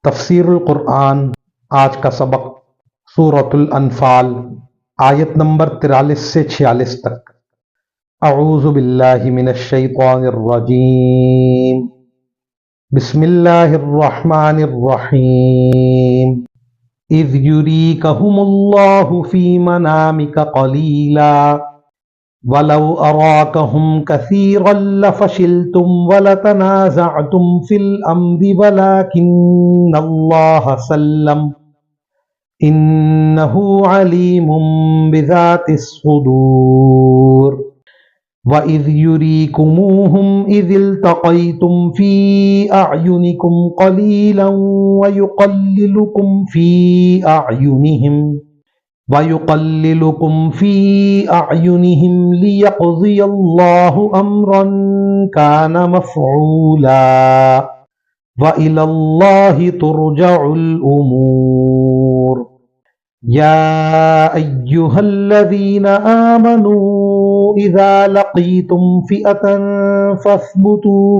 تفسیر القرآن آج کا سبق سورۃ الانفال آیت نمبر 43 سے 46 تک۔ اعوذ باللہ من الشیطان الرجیم، بسم اللہ الرحمن الرحیم۔ اذ یریکہم اللہ فی منامک قلیلا وَلَوْ أَرَاكَهُمْ كَثِيرًا لَفَشِلْتُمْ وَلَتَنَازَعْتُمْ فِي الْأَمْرِ وَلَكِنَّ اللَّهَ سَلَّمَ إِنَّهُ عَلِيمٌ بِذَاتِ الصُّدُورِ وَإِذْ يُرِيكُمُوهُمْ إِذِ الْتَقَيْتُمْ فِي أَعْيُنِكُمْ قَلِيلًا وَيُقَلِّلُكُمْ فِي أَعْيُنِهِمْ لِيَقْضِيَ اللَّهُ أَمْرًا كَانَ مَفْعُولًا وَإِلَى اللَّهِ تُرْجَعُ الْأُمُورُ يَا أَيُّهَا الَّذِينَ آمَنُوا إِذَا لَقِيتُمْ فِئَةً فَاثْبُتُوا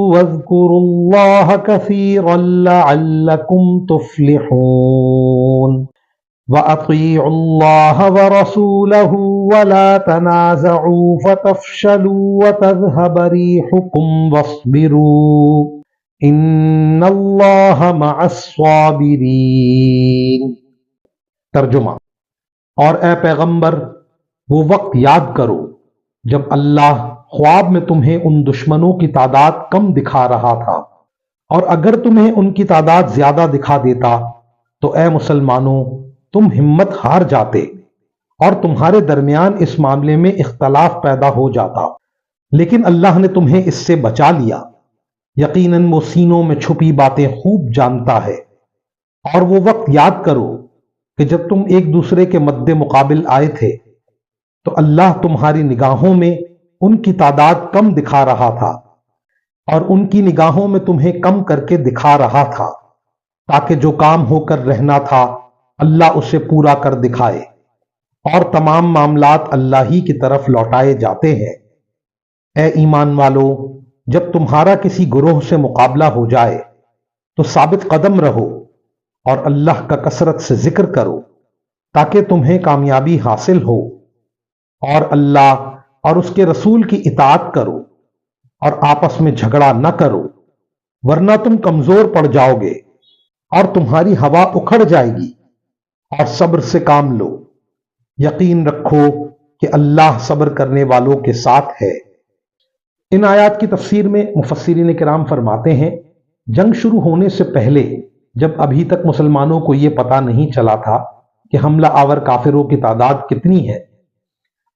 واذكروا الله كثيرا لعلكم تفلحون وأطيعوا الله ورسوله ولا تنازعوا فتفشلوا وتذهب ريحكم واصبروا إن الله مع الصابرين۔ ترجمہ۔ اور اے پیغمبر، وہ وقت یاد کرو جب اللہ خواب میں تمہیں ان دشمنوں کی تعداد کم دکھا رہا تھا، اور اگر تمہیں ان کی تعداد زیادہ دکھا دیتا تو اے مسلمانوں تم ہمت ہار جاتے اور تمہارے درمیان اس معاملے میں اختلاف پیدا ہو جاتا، لیکن اللہ نے تمہیں اس سے بچا لیا۔ یقیناً وہ سینوں میں چھپی باتیں خوب جانتا ہے۔ اور وہ وقت یاد کرو کہ جب تم ایک دوسرے کے مد مقابل آئے تھے تو اللہ تمہاری نگاہوں میں ان کی تعداد کم دکھا رہا تھا اور ان کی نگاہوں میں تمہیں کم کر کے دکھا رہا تھا، تاکہ جو کام ہو کر رہنا تھا اللہ اسے پورا کر دکھائے، اور تمام معاملات اللہ ہی کی طرف لوٹائے جاتے ہیں۔ اے ایمان والو، جب تمہارا کسی گروہ سے مقابلہ ہو جائے تو ثابت قدم رہو اور اللہ کا کثرت سے ذکر کرو تاکہ تمہیں کامیابی حاصل ہو، اور اللہ اور اس کے رسول کی اطاعت کرو اور آپس میں جھگڑا نہ کرو، ورنہ تم کمزور پڑ جاؤ گے اور تمہاری ہوا اکھڑ جائے گی، اور صبر سے کام لو۔ یقین رکھو کہ اللہ صبر کرنے والوں کے ساتھ ہے۔ ان آیات کی تفسیر میں مفسرین کرام فرماتے ہیں، جنگ شروع ہونے سے پہلے جب ابھی تک مسلمانوں کو یہ پتہ نہیں چلا تھا کہ حملہ آور کافروں کی تعداد کتنی ہے،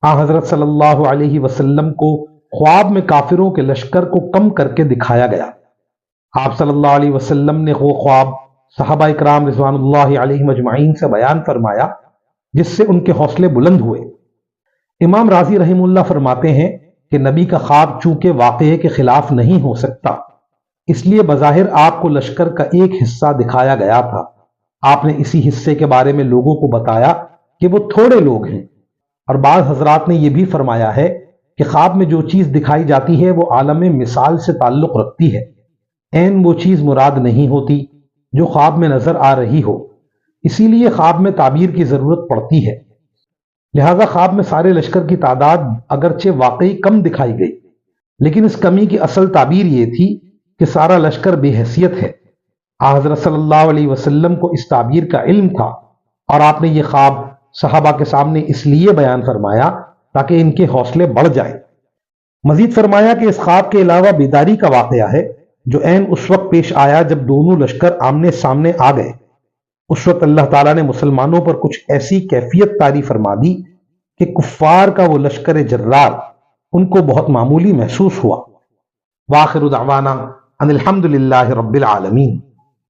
حضرت صلی اللہ علیہ وسلم کو خواب میں کافروں کے لشکر کو کم کر کے دکھایا گیا۔ آپ صلی اللہ علیہ وسلم نے وہ خواب صحابہ اکرام رضوان اللہ علیہم اجمعین سے بیان فرمایا، جس سے ان کے حوصلے بلند ہوئے۔ امام رازی رحمہ اللہ فرماتے ہیں کہ نبی کا خواب چونکہ واقعے کے خلاف نہیں ہو سکتا، اس لیے بظاہر آپ کو لشکر کا ایک حصہ دکھایا گیا تھا۔ آپ نے اسی حصے کے بارے میں لوگوں کو بتایا کہ وہ تھوڑے لوگ ہیں، اور بعض حضرات نے یہ بھی فرمایا ہے کہ خواب میں جو چیز دکھائی جاتی ہے وہ عالم مثال سے تعلق رکھتی ہے، عین وہ چیز مراد نہیں ہوتی جو خواب میں نظر آ رہی ہو، اسی لیے خواب میں تعبیر کی ضرورت پڑتی ہے۔ لہذا خواب میں سارے لشکر کی تعداد اگرچہ واقعی کم دکھائی گئی، لیکن اس کمی کی اصل تعبیر یہ تھی کہ سارا لشکر بے حیثیت ہے۔ حضرت صلی اللہ علیہ وسلم کو اس تعبیر کا علم تھا، اور آپ نے یہ خواب صحابہ کے سامنے اس لیے بیان فرمایا تاکہ ان کے حوصلے بڑھ جائیں۔ مزید فرمایا کہ اس خواب کے علاوہ بیداری کا واقعہ ہے جو عین اس وقت پیش آیا جب دونوں لشکر آمنے سامنے آ گئے۔ اس وقت اللہ تعالیٰ نے مسلمانوں پر کچھ ایسی کیفیت طاری فرما دی کہ کفار کا وہ لشکر جرار ان کو بہت معمولی محسوس ہوا۔ وآخر دعوانا ان الحمد للہ رب العالمین۔